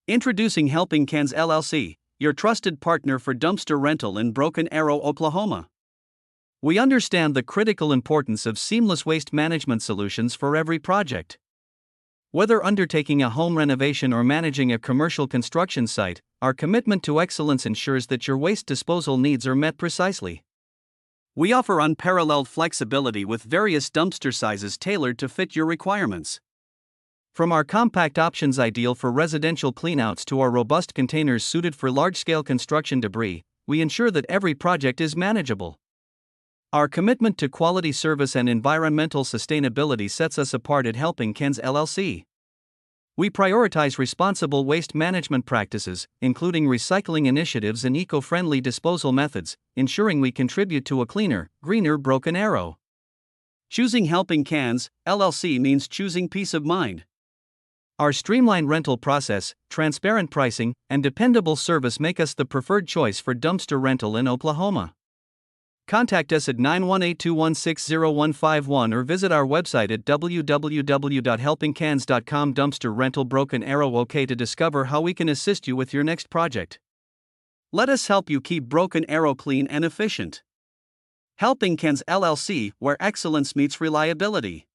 Introducing Helping Cans LLC, your trusted partner for dumpster rental in Broken Arrow, Oklahoma. We understand the critical importance of seamless waste management solutions for every project. Whether undertaking a home renovation or managing a commercial construction site, our commitment to excellence ensures that your waste disposal needs are met precisely. We offer unparalleled flexibility with various dumpster sizes tailored to fit your requirements. From our compact options ideal for residential cleanouts to our robust containers suited for large-scale construction debris, we ensure that every project is manageable. Our commitment to quality service and environmental sustainability sets us apart at Helping Cans LLC. We prioritize responsible waste management practices, including recycling initiatives and eco-friendly disposal methods, ensuring we contribute to a cleaner, greener Broken Arrow. Choosing Helping Cans LLC means choosing peace of mind. Our streamlined rental process, transparent pricing, and dependable service make us the preferred choice for dumpster rental in Oklahoma. Contact us at 918-216-0151 or visit our website at www.helpingcans.com. Dumpster rental Broken Arrow OK to discover how we can assist you with your next project. Let us help you keep Broken Arrow clean and efficient. Helping Cans LLC, where excellence meets reliability.